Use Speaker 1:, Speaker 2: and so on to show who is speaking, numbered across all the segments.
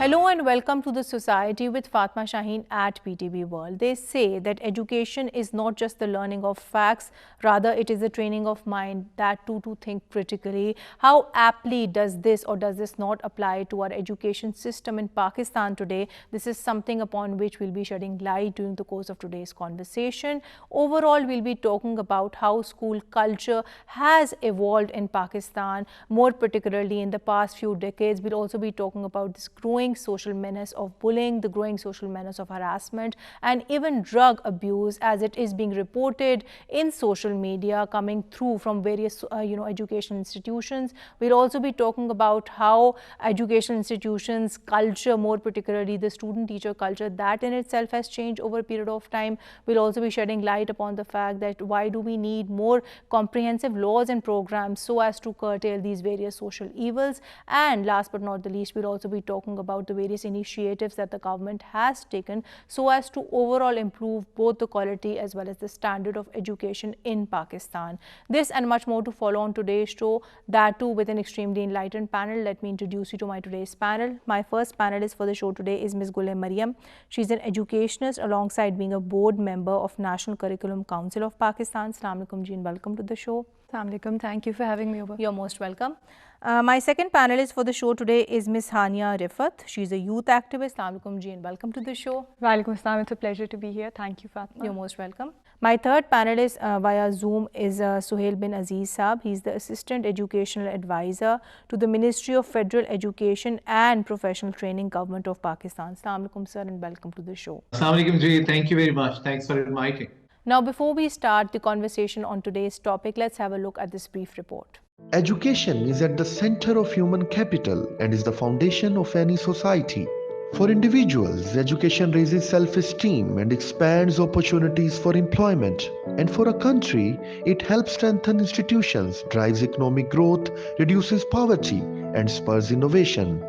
Speaker 1: Hello and welcome to the Society with Fatma Shaheen at PTB World. They say that education is not just the learning of facts, rather it is the training of mind, that too to think critically. How aptly does this or does this not apply to our education system in Pakistan today? This is something upon which we'll be shedding light during the course of today's conversation. Overall, we'll be talking about how school culture has evolved in Pakistan, more particularly in the past few decades. We'll also be talking about this growing social menace of bullying, the growing social menace of harassment, and even drug abuse as it is being reported in social media coming through from various education institutions. We'll also be talking about how education institutions culture, more particularly the student-teacher culture, that in itself has changed over a period of time. We'll also be shedding light upon the fact that why do we need more comprehensive laws and programs so as to curtail these various social evils. And last but not the least, we'll also be talking about the various initiatives that the government has taken so as to overall improve both the quality as well as the standard of education in Pakistan. This and much more to follow on today's show, that too with an extremely enlightened panel. Let me introduce you to my today's panel. My first panelist for the show today is Ms. Gul Maryam. She's an educationist alongside being a board member of National Curriculum Council of Pakistan. Assalamu alaikum ji and welcome to the show.
Speaker 2: Assalamu alaikum. Thank you for having me over.
Speaker 1: You're most welcome. My second panelist for the show today is Ms. Hania Rifat. She's a youth activist. Assalamu alaikum ji and welcome to the show.
Speaker 2: Walaikum assalam. It's a pleasure to be here. Thank you, Fatma.
Speaker 1: You're most welcome. My third panelist via Zoom is Suhail bin Aziz Saab. He's the Assistant Educational Advisor to the Ministry of Federal Education and Professional Training, Government of Pakistan. Assalamu alaikum sir and welcome to the show.
Speaker 3: Assalamu alaikum ji. Thank you very much. Thanks for inviting.
Speaker 1: Now, before we start the conversation on today's topic, let's have a look at this brief report.
Speaker 4: Education is at the center of human capital and is the foundation of any society. For individuals, education raises self-esteem and expands opportunities for employment. And for a country, it helps strengthen institutions, drives economic growth, reduces poverty, and spurs innovation.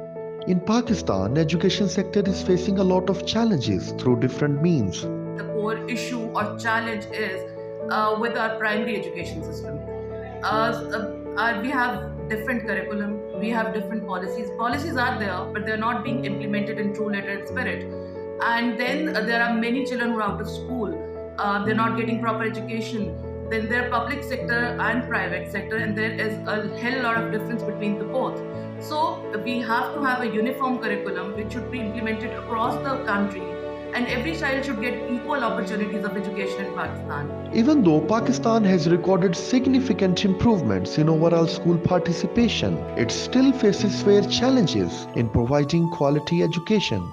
Speaker 4: In Pakistan, education sector is facing a lot of challenges through different means.
Speaker 5: The core issue or challenge is with our primary education system. We have different curriculum, we have different policies. Policies are there, but they're not being implemented in true letter and spirit. And then there are many children who are out of school. They're not getting proper education. Then there are public sector and private sector, and there is a hell lot of difference between the both. So we have to have a uniform curriculum which should be implemented across the country, and every child should get equal opportunities of education in Pakistan.
Speaker 4: Even though Pakistan has recorded significant improvements in overall school participation, it still faces fair challenges in providing quality education.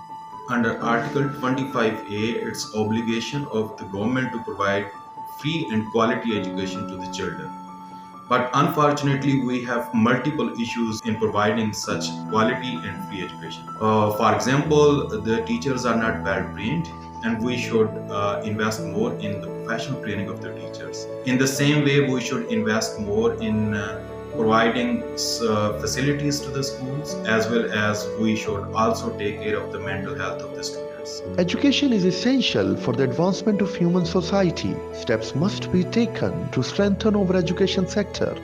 Speaker 6: Under Article 25A, it's obligation of the government to provide free and quality education to the children. But unfortunately, we have multiple issues in providing such quality and free education. For example, the teachers are not well trained, and we should invest more in the professional training of the teachers. In the same way, we should invest more in providing facilities to the schools, as well as we should also take care of the mental health of the students.
Speaker 4: Education is essential for the advancement of human society. Steps must be taken to strengthen our education sector.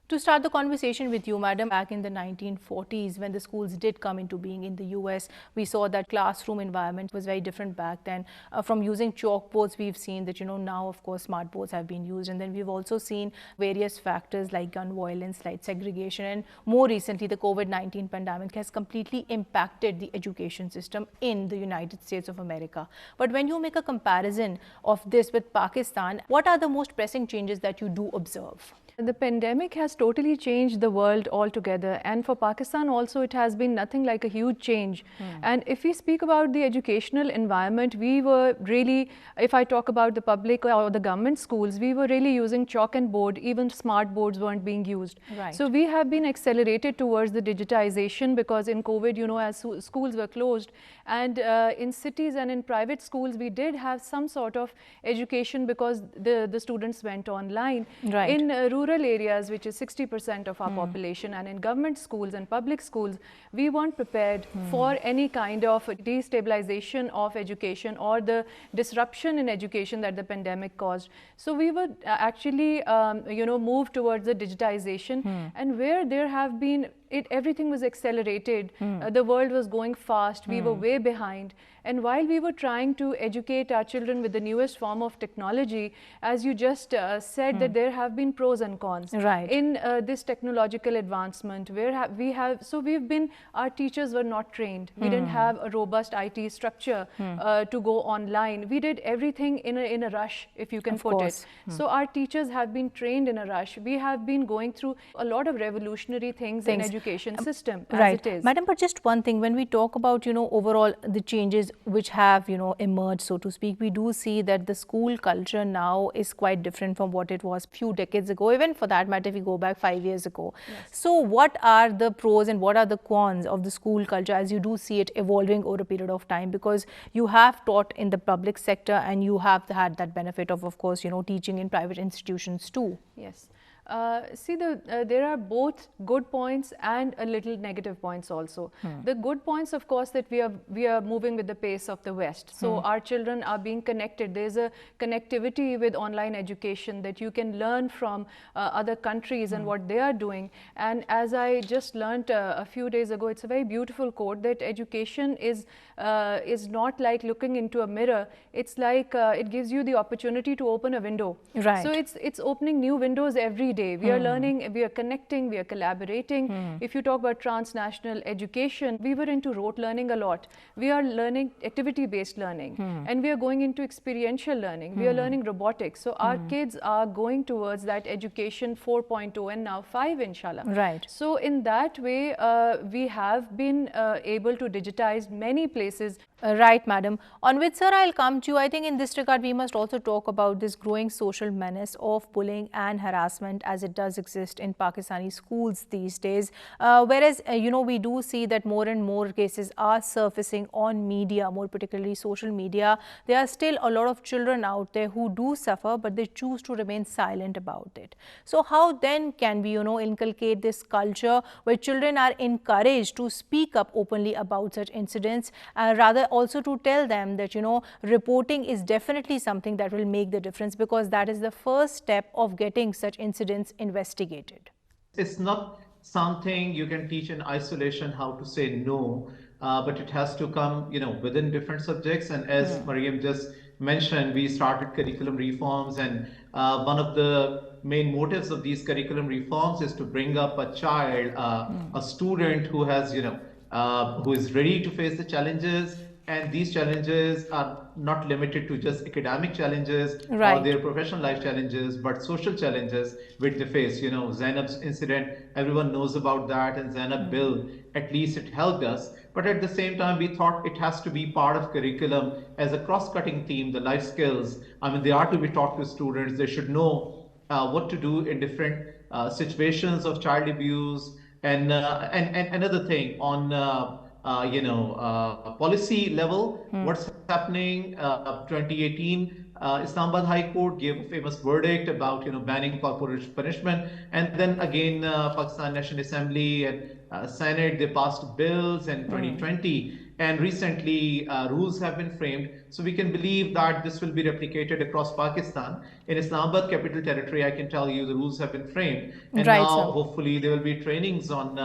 Speaker 1: To start the conversation with you, madam, back in the 1940s, when the schools did come into being in the US, we saw that classroom environment was very different back then. From using chalkboards, we've seen that, now, of course, smart boards have been used. And then we've also seen various factors like gun violence, like segregation. And more recently, the COVID-19 pandemic has completely impacted the education system in the United States of America. But when you make a comparison of this with Pakistan, what are the most pressing changes that you do observe?
Speaker 2: The pandemic has totally changed the world altogether, and for Pakistan also it has been nothing like a huge change. And if we speak about the educational environment, we were really, if I talk about the public or the government schools, we were really using chalk and board. Even smart boards weren't being used.
Speaker 1: Right.
Speaker 2: So we have been accelerated towards the digitization, because in COVID, as schools were closed, and in cities and in private schools, we did have some sort of education because the students went online.
Speaker 1: Right.
Speaker 2: In rural areas, which is 60% of our population, and in government schools and public schools, we weren't prepared for any kind of destabilization of education or the disruption in education that the pandemic caused. So we were actually, move towards the digitization, and where there have been everything was accelerated. The world was going fast. We were way behind. And while we were trying to educate our children with the newest form of technology, as you just said, that there have been pros and cons in this technological advancement. Where we've been, our teachers were not trained. We didn't have a robust IT structure to go online. We did everything in a rush, if you can put it. So our teachers have been trained in a rush. We have been going through a lot of revolutionary things in education system as it is.
Speaker 1: Madam, but just one thing, when we talk about, overall the changes which have, emerged, so to speak, we do see that the school culture now is quite different from what it was few decades ago, even for that matter, if we go back 5 years ago. So what are the pros and what are the cons of the school culture as you do see it evolving over a period of time? Because you have taught in the public sector and you have had that benefit of course, teaching in private institutions too.
Speaker 2: Yes. See, there are both good points and a little negative points also. The good points, of course, that we are moving with the pace of the West. So our children are being connected. There's a connectivity with online education that you can learn from other countries and what they are doing. And as I just learned a few days ago, it's a very beautiful quote that education is not like looking into a mirror. It's like it gives you the opportunity to open a window.
Speaker 1: Right.
Speaker 2: So it's opening new windows every day. We are learning, we are connecting, we are collaborating. If you talk about transnational education, we were into rote learning a lot. We are learning activity-based learning, and we are going into experiential learning. We are learning robotics. So our kids are going towards that education 4.0 and now 5, inshallah.
Speaker 1: Right.
Speaker 2: So in that way, we have been able to digitize many places.
Speaker 1: Right, madam. On which, sir, I'll come to you. I think in this regard, we must also talk about this growing social menace of bullying and harassment as it does exist in Pakistani schools these days. Whereas, we do see that more and more cases are surfacing on media, more particularly social media. There are still a lot of children out there who do suffer, but they choose to remain silent about it. So how then can we, inculcate this culture where children are encouraged to speak up openly about such incidents, rather also to tell them that, reporting is definitely something that will make the difference, because that is the first step of getting such incidents investigated.
Speaker 3: It's not something you can teach in isolation how to say no, but it has to come, within different subjects. And as Mariam just mentioned, we started curriculum reforms, and one of the main motives of these curriculum reforms is to bring up a child, a student who has, who is ready to face the challenges. And these challenges are not limited to just academic challenges or their professional life challenges, but social challenges which they face. Zainab's incident, everyone knows about that, and Zainab Bill, at least it helped us. But at the same time, we thought it has to be part of curriculum as a cross-cutting theme, the life skills. they are to be taught to students. They should know what to do in different situations of child abuse. And another thing on policy level, what's happening. 2018, Islamabad High Court gave a famous verdict about banning corporal punishment, and then again Pakistan National Assembly and Senate, they passed bills in 2020, and recently rules have been framed. So we can believe that this will be replicated across Pakistan. In Islamabad Capital Territory, I can tell you the rules have been framed, and now hopefully there will be trainings on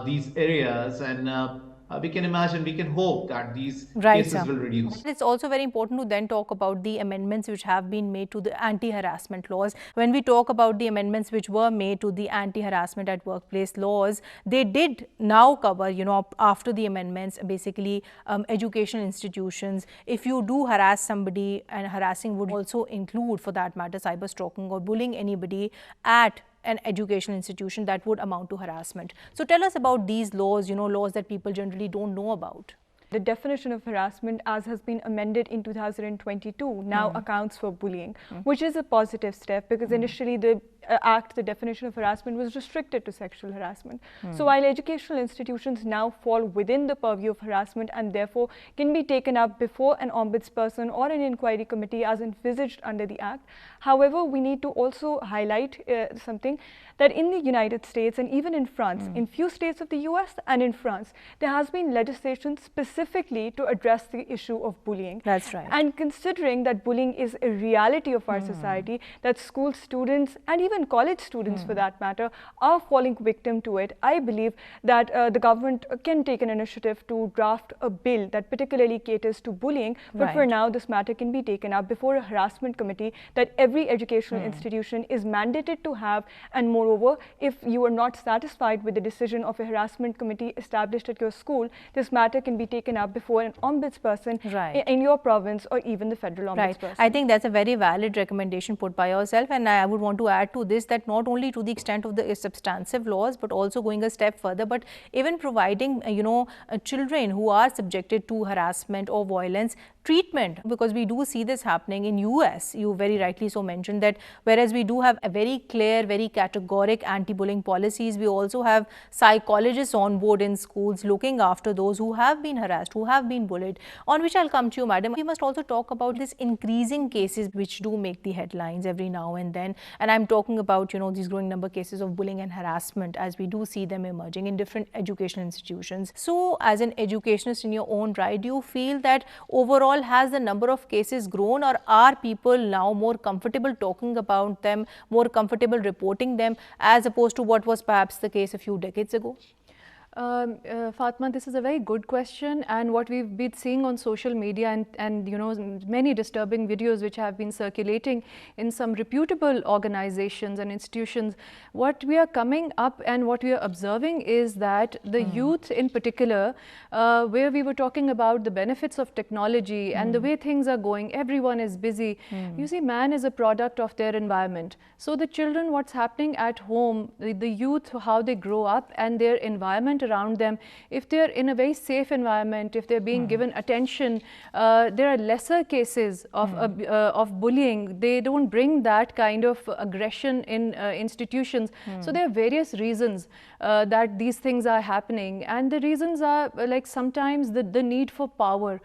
Speaker 3: these areas, and we can imagine, we can hope that these cases will reduce.
Speaker 1: It's also very important to then talk about the amendments which have been made to the anti-harassment laws. When we talk about the amendments which were made to the anti-harassment at workplace laws, they did now cover, after the amendments, basically educational institutions. If you do harass somebody, and harassing would also include, for that matter, cyber stalking or bullying anybody at an educational institution, that would amount to harassment. So tell us about these laws, laws that people generally don't know about.
Speaker 2: The definition of harassment, as has been amended in 2022, now accounts for bullying, which is a positive step, because initially the the definition of harassment was restricted to sexual harassment. So while educational institutions now fall within the purview of harassment and therefore can be taken up before an ombudsperson or an inquiry committee as envisaged under the Act, however, we need to also highlight something, that in the United States and even in France, in few states of the US and in France, there has been legislation specifically to address the issue of bullying.
Speaker 1: That's right.
Speaker 2: And considering that bullying is a reality of our society, that school students and even college students for that matter are falling victim to it, I believe that the government can take an initiative to draft a bill that particularly caters to bullying. But for now, this matter can be taken up before a harassment committee that every educational institution is mandated to have. And moreover, if you are not satisfied with the decision of a harassment committee established at your school, this matter can be taken up before an ombudsperson in your province or even the federal ombudsperson.
Speaker 1: I think that's a very valid recommendation put by yourself, and I would want to add to this that not only to the extent of the substantive laws, but also going a step further, but even providing children who are subjected to harassment or violence treatment, because we do see this happening in US. You very rightly so mentioned that whereas we do have a very clear, very categoric anti-bullying policies, we also have psychologists on board in schools looking after those who have been harassed, who have been bullied, on which I'll come to you, madam. We must also talk about this increasing cases which do make the headlines every now and then, and I'm talking about these growing number of cases of bullying and harassment as we do see them emerging in different educational institutions. So as an educationist in your own right, do you feel that overall has the number of cases grown, or are people now more comfortable talking about them, more comfortable reporting them, as opposed to what was perhaps the case a few decades ago?
Speaker 2: Fatma, this is a very good question, and what we've been seeing on social media and many disturbing videos which have been circulating in some reputable organizations and institutions, what we are coming up and what we are observing is that the youth in particular, where we were talking about the benefits of technology and the way things are going, everyone is busy. You see, man is a product of their environment. So the children, what's happening at home, the youth, how they grow up and their environment around them, if they're in a very safe environment, if they're being given attention, there are lesser cases of bullying. They don't bring that kind of aggression in institutions. So there are various reasons that these things are happening, and the reasons are like sometimes the need for power.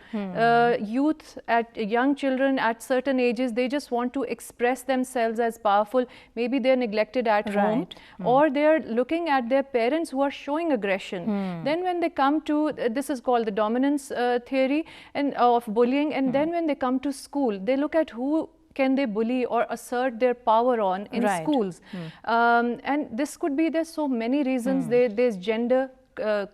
Speaker 2: Youth, young children at certain ages, they just want to express themselves as powerful. Maybe they're neglected at home, or they're looking at their parents who are showing aggression. Then when they come to, this is called the dominance theory and of bullying, and then when they come to school, they look at who can they bully or assert their power on in schools. And this could be, there's so many reasons. There's gender,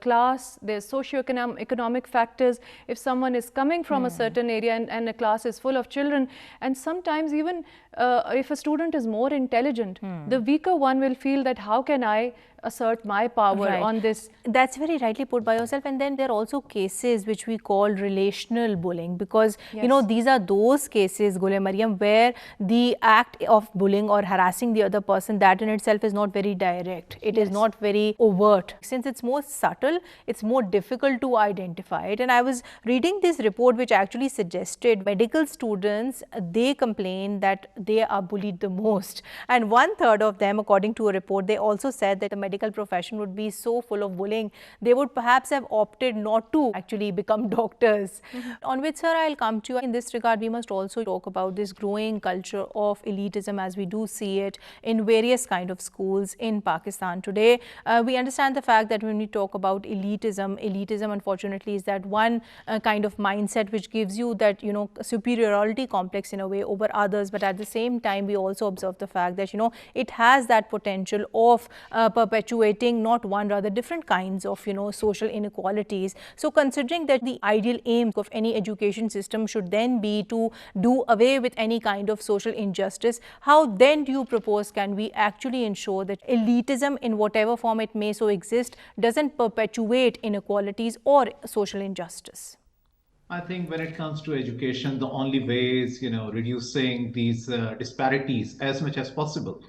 Speaker 2: class, there's socio-economic factors. If someone is coming from a certain area and a class is full of children, and sometimes even if a student is more intelligent, the weaker one will feel that how can I assert my power on this.
Speaker 1: That's very rightly put by yourself. And then there are also cases which we call relational bullying, because these are those cases, Gul Maryam, where the act of bullying or harassing the other person, that in itself is not very direct. It is not very overt. Since it's more subtle, it's more difficult to identify it. And I was reading this report which actually suggested medical students, they complain that they are bullied the most. And 1/3 of them, according to a report, they also said that the medical profession would be so full of bullying, they would perhaps have opted not to actually become doctors. On which, sir, I'll come to you. In this regard, we must also talk about this growing culture of elitism as we do see it in various kind of schools in Pakistan today. We understand the fact that when we talk about elitism unfortunately is that one kind of mindset which gives you that superiority complex in a way over others, but at the same time we also observe the fact that it has that potential of perpetuating not one, rather different kinds of social inequalities. So considering that the ideal aim of any education system should then be to do away with any kind of social injustice, how then do you propose can we actually ensure that elitism in whatever form it may so exist doesn't perpetuate inequalities or social injustice?
Speaker 3: I think when it comes to education, the only way is, reducing these disparities as much as possible.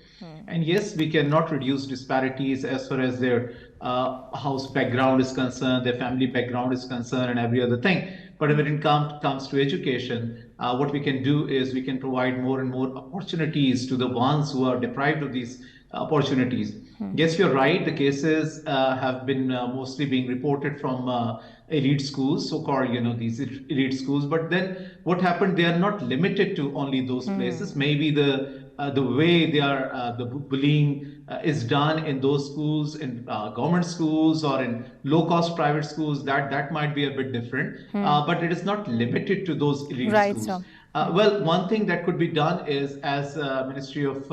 Speaker 3: And yes, we cannot reduce disparities as far as their house background is concerned, their family background is concerned, and every other thing. But when it comes to education, what we can do is we can provide more and more opportunities to the ones who are deprived of these opportunities. Yes, you're right. The cases have been mostly being reported from elite schools, so-called, these elite schools. But then what happened? They are not limited to only those places. Maybe the way they are the bullying is done in those schools, in government schools or in low-cost private schools, that might be a bit different. But it is not limited to those elite
Speaker 1: Right,
Speaker 3: schools.
Speaker 1: sir.
Speaker 3: Well, one thing that could be done is, as Ministry of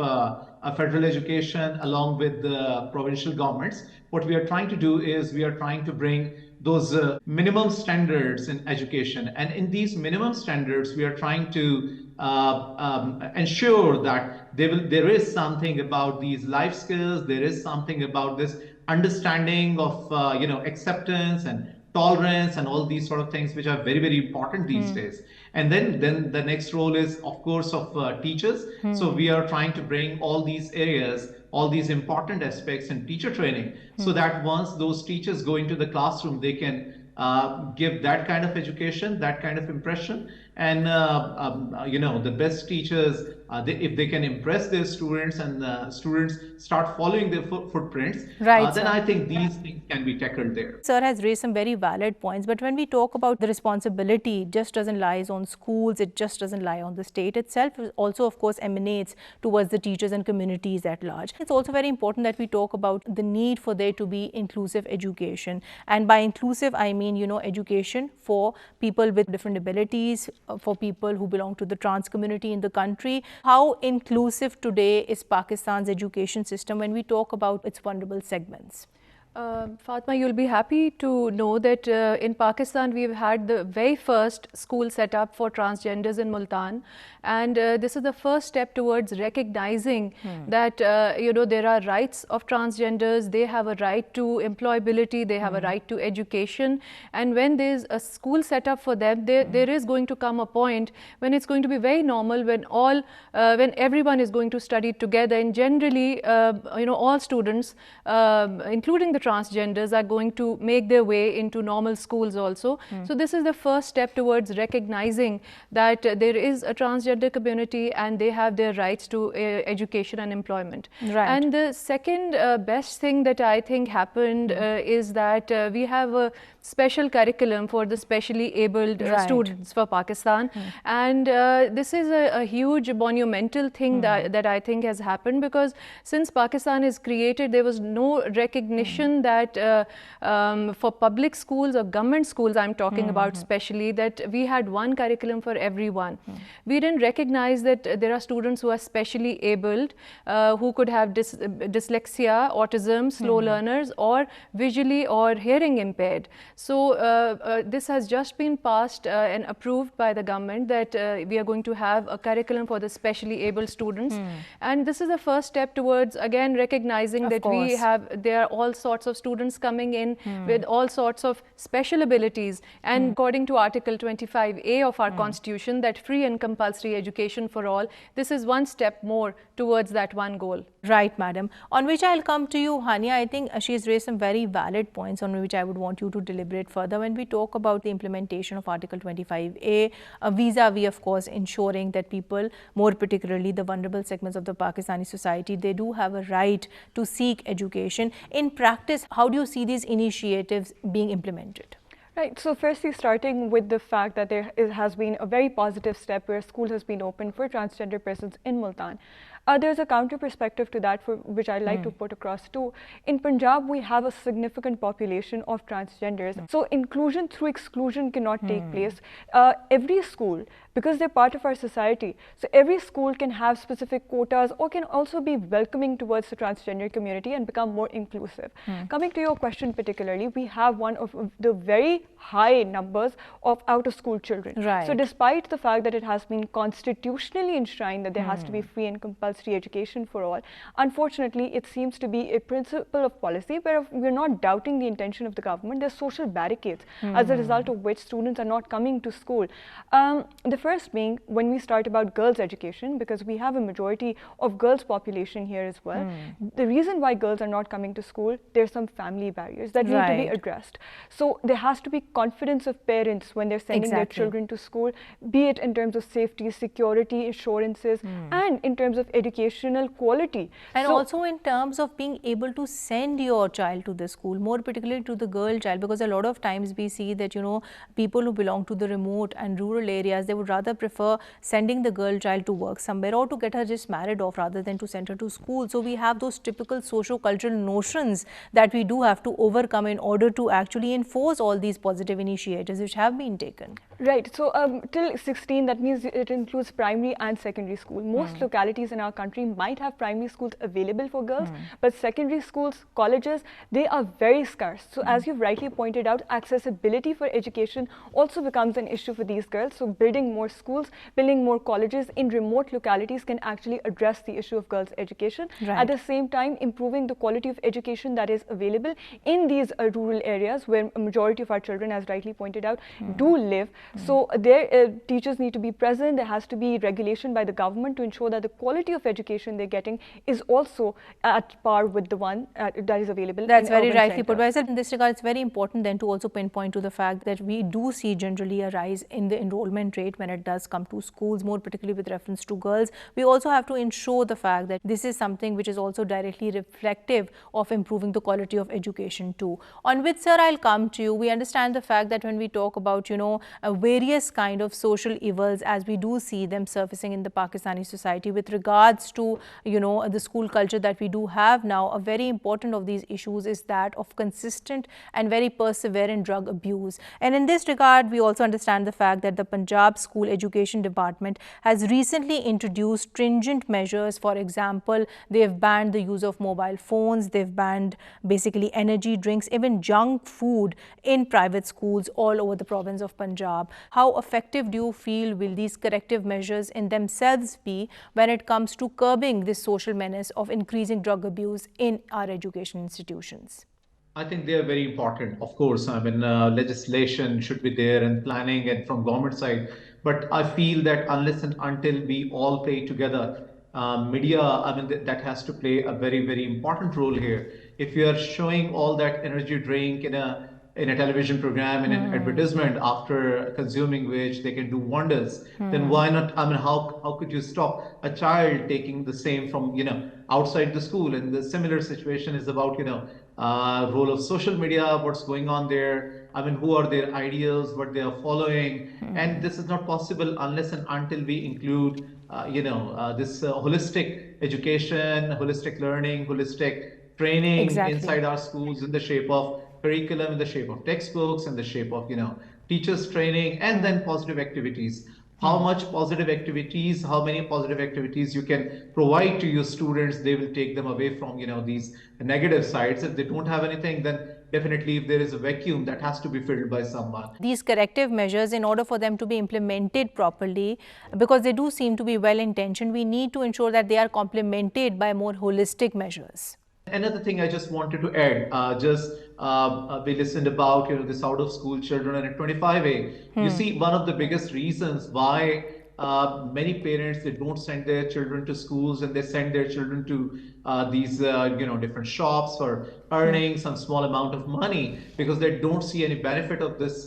Speaker 3: Federal Education, along with the provincial governments, what we are trying to do is we are trying to bring those minimum standards in education. And in these minimum standards, we are trying to ensure that there is something about these life skills, there is something about this understanding of acceptance and tolerance and all these sort of things, which are very, very important these days. And then the next role is, of course, of teachers. So we are trying to bring all these areas, all these important aspects in teacher training, so that once those teachers go into the classroom, they can give that kind of education, that kind of impression. And the best teachers, if they can impress their students and students start following their footprints,
Speaker 1: Right,
Speaker 3: then
Speaker 1: sir.
Speaker 3: I think these things can be tackled there.
Speaker 1: Sir has raised some very valid points, but when we talk about the responsibility, it just doesn't lie on schools, it just doesn't lie on the state itself. It also, of course, emanates towards the teachers and communities at large. It's also very important that we talk about the need for there to be inclusive education. And by inclusive, I mean, education for people with different abilities, for people who belong to the trans community in the country. How inclusive today is Pakistan's education system when we talk about its vulnerable segments?
Speaker 2: Fatma, you'll be happy to know that in Pakistan we've had the very first school set up for transgenders in Multan, and this is the first step towards recognizing that there are rights of transgenders. They have a right to employability, they have a right to education, and when there's a school set up for them, there is going to come a point when it's going to be very normal, when when everyone is going to study together, and generally all students, including the transgenders, are going to make their way into normal schools also. So this is the first step towards recognizing that there is a transgender community and they have their rights to education and employment.
Speaker 1: Right.
Speaker 2: And the second best thing that I think happened is that we have a special curriculum for the specially abled students for Pakistan. And this is a huge monumental thing that I think has happened, because since Pakistan is created, there was no recognition that for public schools or government schools, I'm talking about specially, that we had one curriculum for everyone. We didn't recognize that there are students who are specially abled, who could have dyslexia, autism, slow learners, or visually or hearing impaired. So this has just been passed and approved by the government, that we are going to have a curriculum for the specially abled students. And this is the first step towards, again, recognizing that there are all sorts of students coming in with all sorts of special abilities. And according to Article 25A of our Constitution, that free and compulsory education for all, this is one step more towards that one goal.
Speaker 1: Right, madam. On which I'll come to you, Hania. I think she's raised some very valid points on which I would want you to deliberate further. When we talk about the implementation of Article 25A, vis-a-vis, of course, ensuring that people, more particularly the vulnerable segments of the Pakistani society, they do have a right to seek education. In practice, how do you see these initiatives being implemented?
Speaker 7: Right. So firstly, starting with the fact that there has been a very positive step where school has been opened for transgender persons in Multan. There's a counter perspective to that, which I'd like to put across too. In Punjab, we have a significant population of transgenders. So inclusion through exclusion cannot take place. Every school because they're part of our society. So every school can have specific quotas or can also be welcoming towards the transgender community and become more inclusive. Coming to your question particularly, we have one of the very high numbers of out-of-school children.
Speaker 1: Right.
Speaker 7: So despite the fact that it has been constitutionally enshrined that there has to be free and compulsory education for all, unfortunately it seems to be a principle of policy where we're not doubting the intention of the government. There's social barricades as a result of which students are not coming to school. The first being when we start about girls' education, because we have a majority of girls' population here as well. The reason why girls are not coming to school, there's some family barriers that need to be addressed. So there has to be confidence of parents when they're sending their children to school, be it in terms of safety, security, assurances, and in terms of educational quality.
Speaker 1: And
Speaker 7: So
Speaker 1: also in terms of being able to send your child to the school, more particularly to the girl child, because a lot of times we see that, you know, people who belong to the remote and rural areas, they would rather prefer sending the girl child to work somewhere or to get her just married off rather than to send her to school. So we have those typical socio-cultural notions that we do have to overcome in order to actually enforce all these positive initiatives which have been taken.
Speaker 7: Right. So till 16, that means it includes primary and secondary school. Most localities in our country might have primary schools available for girls, but secondary schools, colleges, they are very scarce. So as you've rightly pointed out, accessibility for education also becomes an issue for these girls. So building more schools, building more colleges in remote localities can actually address the issue of girls' education.
Speaker 1: Right.
Speaker 7: At the same time, improving the quality of education that is available in these rural areas where a majority of our children, as rightly pointed out, do live. So their teachers need to be present. There has to be regulation by the government to ensure that the quality of education they're getting is also at par with the one that is available.
Speaker 1: That's
Speaker 7: in
Speaker 1: very
Speaker 7: urban
Speaker 1: rightly put.
Speaker 7: centers.
Speaker 1: But I said in this regard, it's very important then to also pinpoint to the fact that we do see generally a rise in the enrollment rate when it does come to schools, more particularly with reference to girls. We also have to ensure the fact that this is something which is also directly reflective of improving the quality of education too. On which, sir, I'll come to you. We understand the fact that when we talk about, you know, various kind of social evils as we do see them surfacing in the Pakistani society with regards to, you know, the school culture that we do have now, a very important of these issues is that of consistent and very perseverant drug abuse. And in this regard, we also understand the fact that the Punjab School Education Department has recently introduced stringent measures. For example, they've banned the use of mobile phones, they've banned basically energy drinks, even junk food in private schools all over the province of Punjab. How effective do you feel will these corrective measures in themselves be when it comes to curbing this social menace of increasing drug abuse in our education institutions?
Speaker 3: I think they are very important. Of course, I mean, legislation should be there and planning and from government side. But I feel that unless and until we all play together, media, I mean, that has to play a very, very important role here. If you are showing all that energy drink in a television program, in an advertisement, after consuming which they can do wonders, then why not? I mean, how could you stop a child taking the same from, you know, outside the school? And the similar situation is about, you know, role of social media, what's going on there. I mean, who are their ideals, what they are following. And this is not possible unless and until we include, this holistic education, holistic learning, holistic training inside our schools in the shape of curriculum, in the shape of textbooks, in the shape of, you know, teachers training, and then positive activities. How much positive activities, how many positive activities you can provide to your students, they will take them away from, you know, these negative sides. If they don't have anything, then definitely if there is a vacuum, that has to be filled by someone.
Speaker 1: These corrective measures, in order for them to be implemented properly, because they do seem to be well intentioned, we need to ensure that they are complemented by more holistic measures.
Speaker 3: Another thing I just wanted to add, we listened about, you know, this out of school children and at 25A. You see, one of the biggest reasons why many parents, they don't send their children to schools and they send their children to these different shops for earning some small amount of money, because they don't see any benefit of this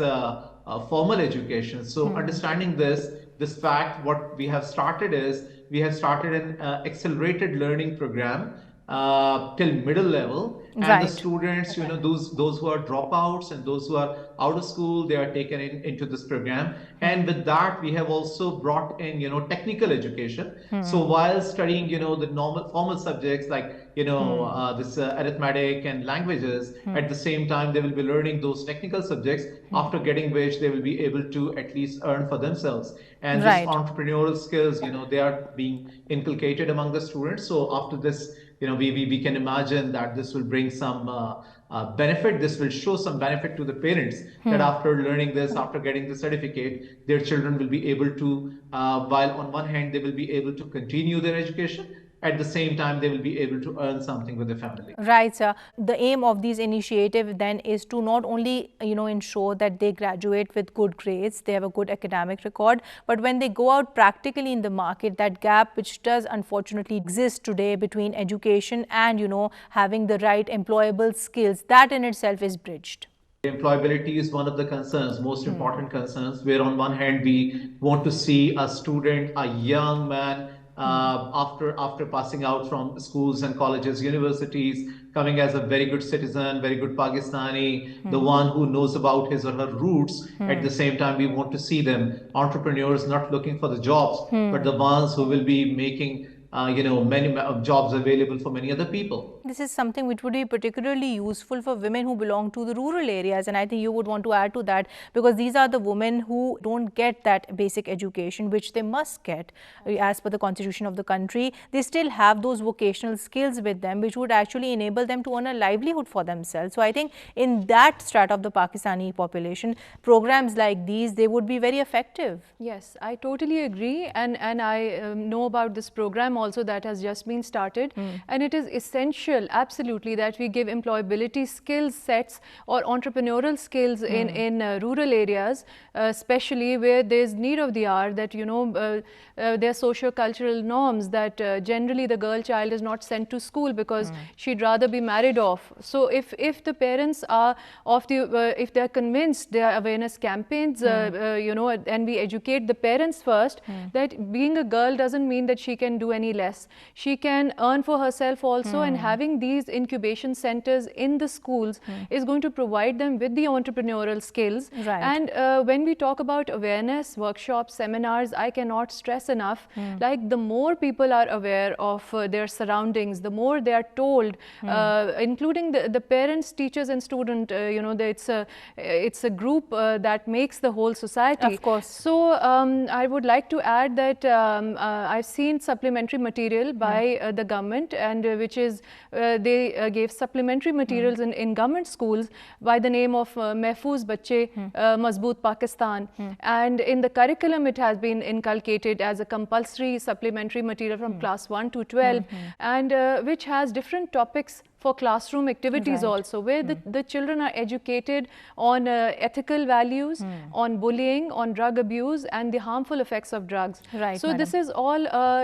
Speaker 3: formal education. So understanding this fact, what we have started is we have started an accelerated learning program till middle level, and the
Speaker 1: Right.
Speaker 3: students, those who are dropouts and those who are out of school, they are taken into this program. And with that, we have also brought in, technical education. So while studying, the normal formal subjects like, this arithmetic and languages, at the same time, they will be learning those technical subjects, after getting which they will be able to at least earn for themselves. And this
Speaker 1: Right.
Speaker 3: entrepreneurial skills, they are being inculcated among the students. So after this, we can imagine that this will bring some benefit. This will show some benefit to the parents, that after learning this, after getting the certificate, their children will be able to, while on one hand they will be able to continue their education, at the same time they will be able to earn something with the family.
Speaker 1: Right, sir. The aim of these initiatives then is to not only, ensure that they graduate with good grades, they have a good academic record, but when they go out practically in the market, that gap which does unfortunately exist today between education and, having the right employable skills, that in itself is bridged.
Speaker 3: Employability is one of the concerns, most important concerns, where on one hand we want to see a student, a young man, after passing out from schools and colleges, universities, coming as a very good citizen, very good Pakistani, the one who knows about his or her roots. At the same time, we want to see them entrepreneurs, not looking for the jobs, but the ones who will be making many jobs available for many other people.
Speaker 1: This is something which would be particularly useful for women who belong to the rural areas, and I think you would want to add to that, because these are the women who don't get that basic education which they must get as per the constitution of the country. They still have those vocational skills with them which would actually enable them to earn a livelihood for themselves. So I think in that strata of the Pakistani population, programs like these, they would be very effective.
Speaker 2: Yes, I totally agree, and I know about this program also that has just been started, and it is essential absolutely that we give employability skill sets or entrepreneurial skills in rural areas, especially where there's need of the hour, that there are socio-cultural norms that generally the girl child is not sent to school because she'd rather be married off. So if the parents are if they're convinced, there are awareness campaigns, and we educate the parents first that being a girl doesn't mean that she can do any less. She can earn for herself also, and having these incubation centers in the schools is going to provide them with the entrepreneurial skills.
Speaker 1: Right.
Speaker 2: And when we talk about awareness workshops, seminars, I cannot stress enough, like the more people are aware of their surroundings, the more they are told, including the parents, teachers and student, it's a group that makes the whole society.
Speaker 1: Of course.
Speaker 2: So I would like to add that I've seen supplementary material by the government, and which is they gave supplementary materials in government schools by the name of Mehfooz Bachche Mazboot Pakistan, and in the curriculum it has been inculcated as a compulsory supplementary material from class 1 to 12, and which has different topics for classroom activities also, where the children are educated on ethical values, on bullying, on drug abuse and the harmful effects of drugs.
Speaker 1: Right,
Speaker 2: so this is all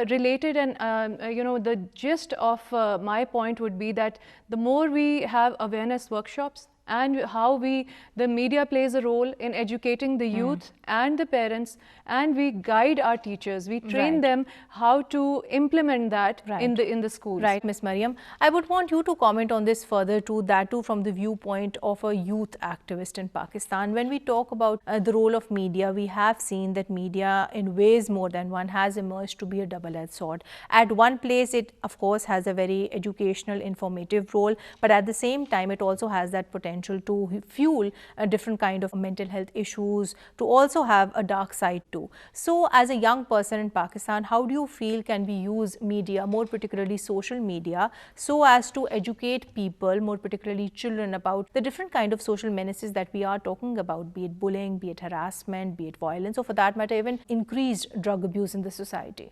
Speaker 2: related, and the gist of my point would be that the more we have awareness workshops, and how the media plays a role in educating the youth and the parents, and we guide our teachers, we train them how to implement that in the schools.
Speaker 1: Right, Ms. Mariam. I would want you to comment on this further too, that too from the viewpoint of a youth activist in Pakistan. When we talk about the role of media, we have seen that media in ways more than one has emerged to be a double-edged sword. At one place it of course has a very educational, informative role, but at the same time it also has that potential to fuel a different kind of mental health issues, to also have a dark side too. So as a young person in Pakistan, how do you feel can we use media, more particularly social media, so as to educate people, more particularly children, about the different kind of social menaces that we are talking about, be it bullying, be it harassment, be it violence, or for that matter even increased drug abuse in the society?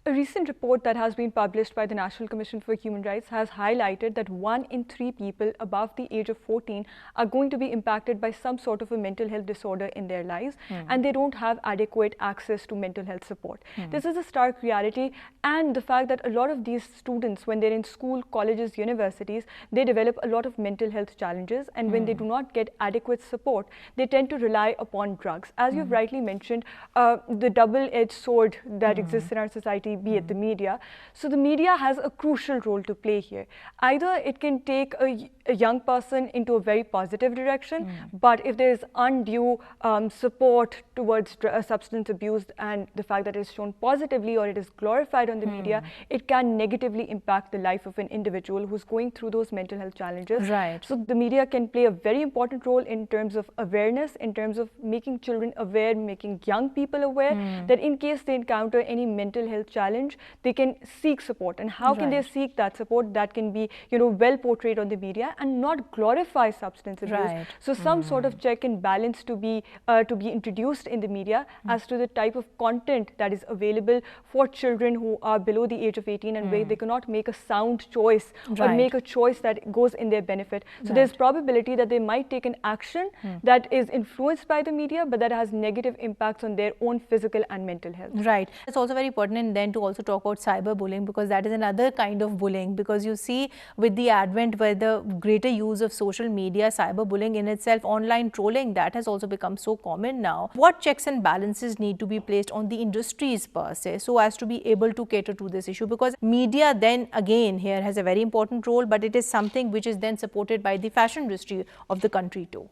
Speaker 7: A recent report that has been published by the National Commission for Human Rights has highlighted that 1 in 3 people above the age of 14 are going to be impacted by some sort of a mental health disorder in their lives, and they don't have adequate access to mental health support. This is a stark reality, and the fact that a lot of these students, when they're in school, colleges, universities, they develop a lot of mental health challenges, and when they do not get adequate support, they tend to rely upon drugs. As you've rightly mentioned, the double-edged sword that exists in our society society, be it the media. So the media has a crucial role to play here. Either it can take a young person into a very positive direction, but if there is undue support towards substance abuse and the fact that it is shown positively or it is glorified on the media, it can negatively impact the life of an individual who's going through those mental health challenges.
Speaker 1: Right.
Speaker 7: So the media can play a very important role in terms of awareness, in terms of making children aware, making young people aware that in case they encounter any mental health challenge, they can seek support. And how can they seek that support? That can be, well portrayed on the media and not glorify substance abuse.
Speaker 1: Right.
Speaker 7: So some sort of check and balance to be introduced in the media as to the type of content that is available for children who are below the age of 18 and where they cannot make a sound choice or make a choice that goes in their benefit. So there's probability that they might take an action that is influenced by the media, but that has negative impacts on their own physical and mental health.
Speaker 1: Right. It's also very pertinent then to also talk about cyberbullying, because that is another kind of bullying, because you see with the advent with the greater use of social media, cyberbullying in itself, online trolling, that has also become so common now. What checks and balances need to be placed on the industries per se so as to be able to cater to this issue? Because media then again here has a very important role, but it is something which is then supported by the fashion industry of the country too.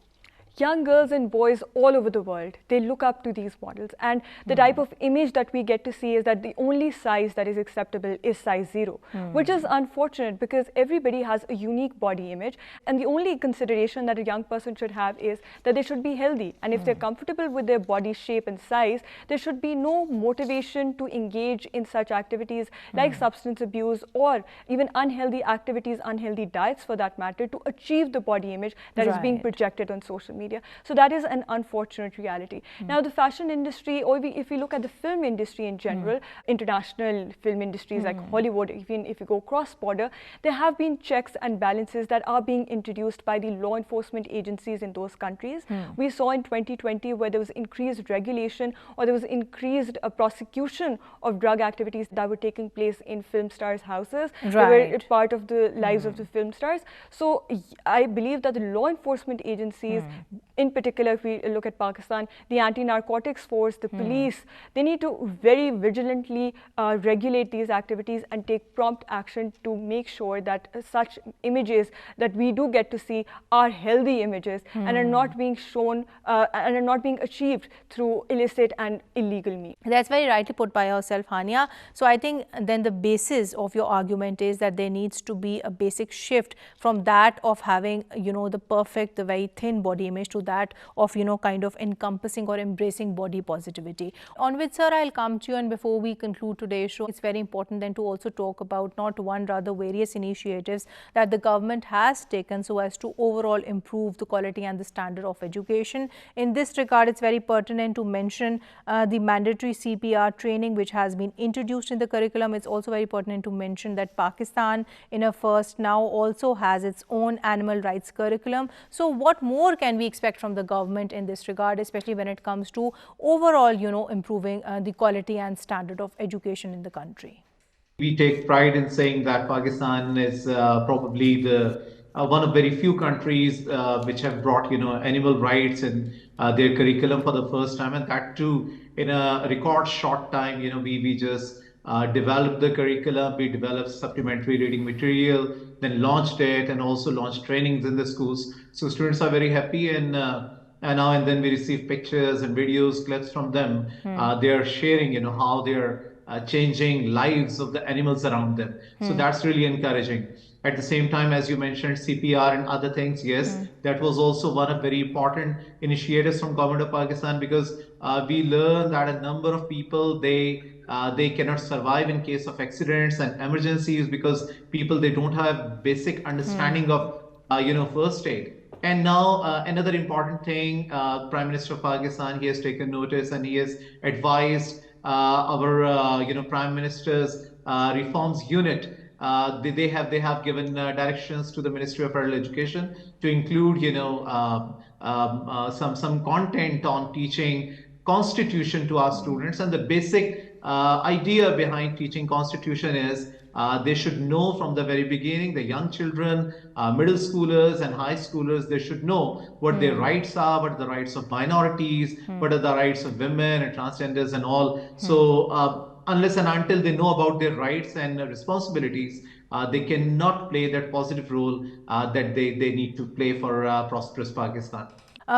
Speaker 7: Young girls and boys all over the world, they look up to these models, and the type of image that we get to see is that the only size that is acceptable is size 0, which is unfortunate because everybody has a unique body image, and the only consideration that a young person should have is that they should be healthy, and if they're comfortable with their body shape and size, there should be no motivation to engage in such activities like substance abuse or even unhealthy activities, unhealthy diets for that matter, to achieve the body image that is being projected on social media. So that is an unfortunate reality. Now the fashion industry, or if we look at the film industry in general, international film industries like Hollywood, even if you go cross-border, there have been checks and balances that are being introduced by the law enforcement agencies in those countries. We saw in 2020 where there was increased regulation or there was increased prosecution of drug activities that were taking place in film stars' houses. They were part of the lives of the film stars. So I believe that the law enforcement agencies, in particular, if we look at Pakistan, the anti-narcotics force, the police, they need to very vigilantly regulate these activities and take prompt action to make sure that such images that we do get to see are healthy images and are not being shown and are not being achieved through illicit and illegal means.
Speaker 1: That's very rightly put by yourself, Hania. So I think then the basis of your argument is that there needs to be a basic shift from that of having, the perfect, the very thin body image to that of, kind of encompassing or embracing body positivity. Onward, sir, I'll come to you, and before we conclude today's show, it's very important then to also talk about not one, rather various initiatives that the government has taken so as to overall improve the quality and the standard of education. In this regard, it's very pertinent to mention the mandatory CPR training which has been introduced in the curriculum. It's also very pertinent to mention that Pakistan in a first now also has its own animal rights curriculum. So what more can we expect from the government in this regard, especially when it comes to overall, improving the quality and standard of education in the country?
Speaker 3: We take pride in saying that Pakistan is probably the one of very few countries which have brought, animal rights in their curriculum for the first time, and that too in a record short time. We just developed the curriculum, we developed supplementary reading material, then launched it, and also launched trainings in the schools. So students are very happy, and now and then we receive pictures and videos, clips from them. They are sharing, how they're changing lives of the animals around them. So that's really encouraging. At the same time, as you mentioned, CPR and other things, yes, that was also one of very important initiatives from government of Pakistan, because we learned that a number of people, they cannot survive in case of accidents and emergencies because they don't have basic understanding of, first aid. And now another important thing, Prime Minister of Pakistan, he has taken notice and he has advised our, Prime Minister's reforms unit. They have given directions to the Ministry of Early Education to include, some content on teaching Constitution to our students. And the basic idea behind teaching Constitution is they should know from the very beginning, the young children, middle schoolers and high schoolers, they should know what their rights are, what are the rights of minorities, what are the rights of women and transgenders and all. So unless and until they know about their rights and responsibilities, they cannot play that positive role that they need to play for prosperous Pakistan.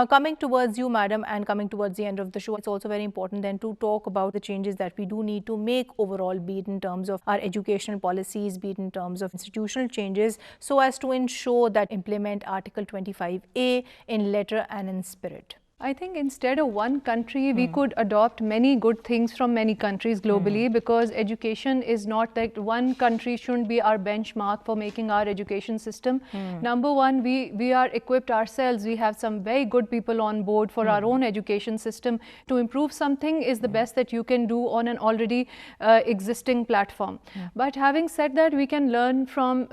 Speaker 1: Coming towards you, madam, and coming towards the end of the show, it's also very important then to talk about the changes that we do need to make overall, be it in terms of our educational policies, be it in terms of institutional changes, so as to ensure that implement Article 25A in letter and in spirit.
Speaker 2: I think instead of one country, we could adopt many good things from many countries globally, because education is not that one country shouldn't be our benchmark for making our education system. Number one, we are equipped ourselves. We have some very good people on board for our own education system. To improve something is the best that you can do on an already existing platform. But having said that, we can learn from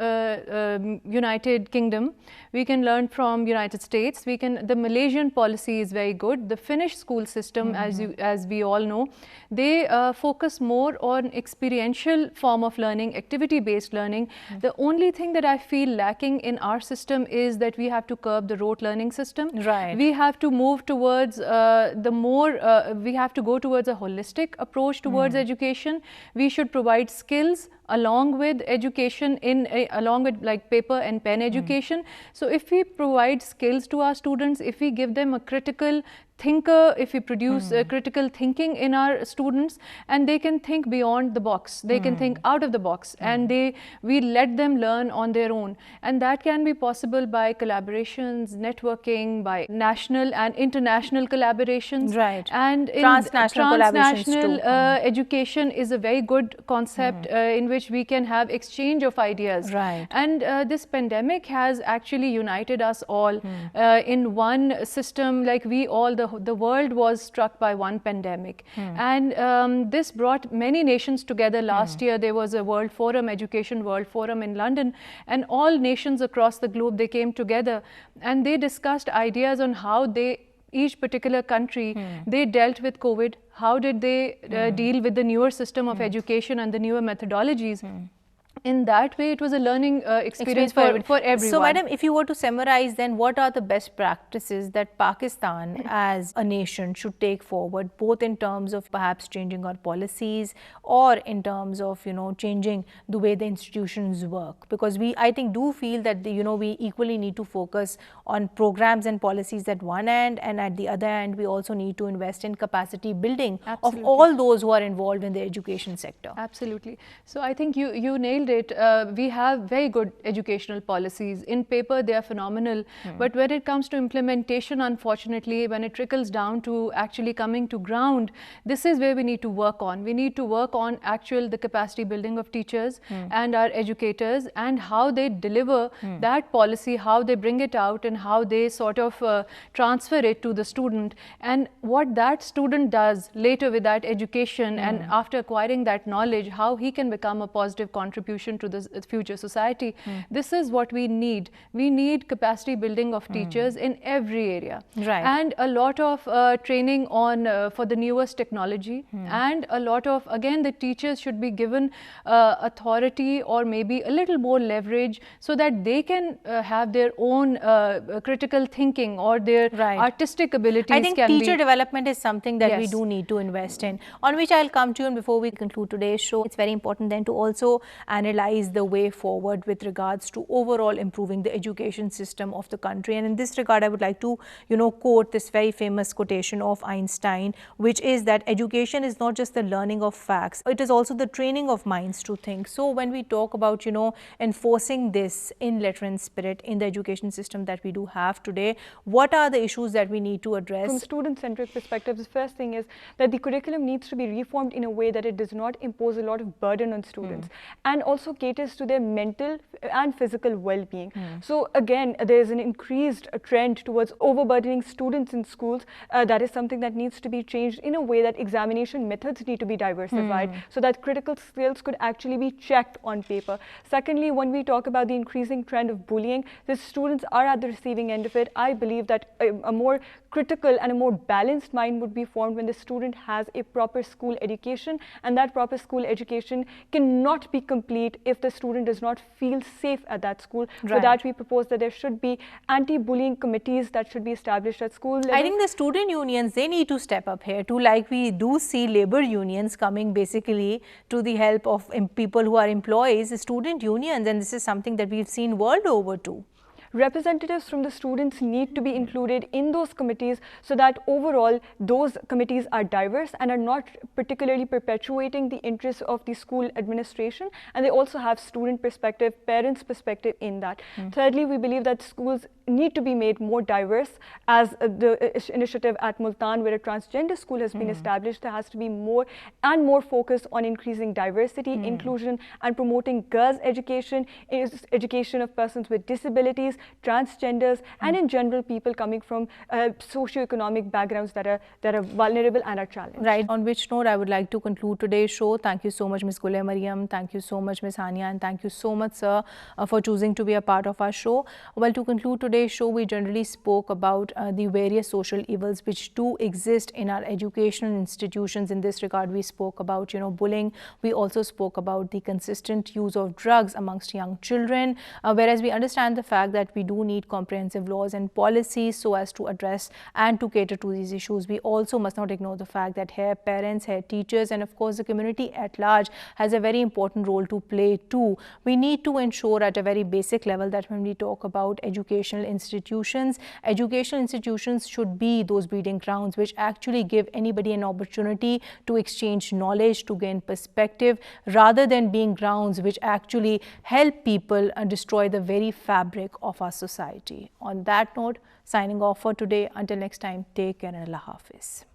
Speaker 2: United Kingdom. We can learn from United States. The Malaysian policy is very good. The Finnish school system, as we all know, they focus more on experiential form of learning, activity-based learning. The only thing that I feel lacking in our system is that we have to curb the rote learning system.
Speaker 1: Right.
Speaker 2: We have to move towards we have to go towards a holistic approach towards education. We should provide skills along with education, along with like paper and pen education. So if we provide skills to our students, if we give them a critical thinker, if we produce critical thinking in our students, and they can think beyond the box, they can think out of the box, and we let them learn on their own. And that can be possible by collaborations, networking, by national and international collaborations.
Speaker 1: Right.
Speaker 2: And in
Speaker 1: Transnational collaborations too.
Speaker 2: Education is a very good concept in which we can have exchange of ideas.
Speaker 1: Right.
Speaker 2: And this pandemic has actually united us all in one system. Like the world was struck by one pandemic, and this brought many nations together. Last year there was a World Forum, Education World Forum in London, and all nations across the globe, they came together and they discussed ideas on how each particular country, they dealt with COVID, how did they deal with the newer system of education and the newer methodologies. In that way, it was a learning experience for everyone.
Speaker 1: So, madam, if you were to summarize, then what are the best practices that Pakistan as a nation should take forward, both in terms of perhaps changing our policies or in terms of, changing the way the institutions work? Because I think, do feel that, we equally need to focus on programs and policies at one end, and at the other end, we also need to invest in capacity building of all those who are involved in the education sector.
Speaker 2: Absolutely. So, I think you nailed it. We have very good educational policies. In paper, they are phenomenal. But when it comes to implementation, unfortunately, when it trickles down to actually coming to ground, this is where we need to work on. We need to work on the capacity building of teachers and our educators, and how they deliver that policy, how they bring it out, and how they sort of transfer it to the student. And what that student does later with that education and after acquiring that knowledge, how he can become a positive contribution to the future society. This is what we need. We need capacity building of teachers in every area.
Speaker 1: Right.
Speaker 2: And a lot of training on for the newest technology, and a lot of, again, the teachers should be given authority or maybe a little more leverage, so that they can have their own critical thinking or their artistic abilities.
Speaker 1: I think teacher development is something that we do need to invest in, on which I'll come to you. And before we conclude today's show, it's very important then to also analyze the way forward with regards to overall improving the education system of the country. And in this regard, I would like to, quote this very famous quotation of Einstein, which is that education is not just the learning of facts, it is also the training of minds to think. So when we talk about, enforcing this in letter and spirit in the education system that we do have today, what are the issues that we need to address?
Speaker 7: From student-centric perspective, the first thing is that the curriculum needs to be reformed in a way that it does not impose a lot of burden on students, and also caters to their mental and physical well-being. So again, there is an increased trend towards overburdening students in schools. That is something that needs to be changed in a way that examination methods need to be diversified, so that critical skills could actually be checked on paper. Secondly, when we talk about the increasing trend of bullying, the students are at the receiving end of it. I believe that a more critical and a more balanced mind would be formed when the student has a proper school education, and that proper school education cannot be complete meet if the student does not feel safe at that school. For
Speaker 1: Right.
Speaker 7: that, we propose that there should be anti-bullying committees that should be established at school level.
Speaker 1: I think the student unions, they need to step up here too, like we do see labor unions coming basically to the help of people who are employees, student unions, and this is something that we've seen world over too.
Speaker 7: Representatives from the students need to be included in those committees so that overall those committees are diverse and are not particularly perpetuating the interests of the school administration, and they also have student perspective, parents perspective in that. Thirdly, we believe that schools need to be made more diverse. As the initiative at Multan, where a transgender school has been established, there has to be more and more focus on increasing diversity, inclusion, and promoting girls' education, education of persons with disabilities, transgenders, and in general people coming from socio-economic backgrounds that are vulnerable and are challenged.
Speaker 1: Right. On which note, I would like to conclude today's show. Thank you so much, Ms. Gule Mariam. Thank you so much, Ms. Hania, and thank you so much, sir, for choosing to be a part of our show. Well, to conclude today's show, we generally spoke about the various social evils which do exist in our educational institutions. In this regard, we spoke about, bullying. We also spoke about the consistent use of drugs amongst young children, whereas we understand the fact that we do need comprehensive laws and policies so as to address and to cater to these issues. We also must not ignore the fact that here parents, here teachers, and of course the community at large has a very important role to play too. We need to ensure at a very basic level that when we talk about educational institutions should be those breeding grounds which actually give anybody an opportunity to exchange knowledge, to gain perspective, rather than being grounds which actually help people destroy the very fabric of our society. On that note, signing off for today. Until next time, take care and Allah Hafiz.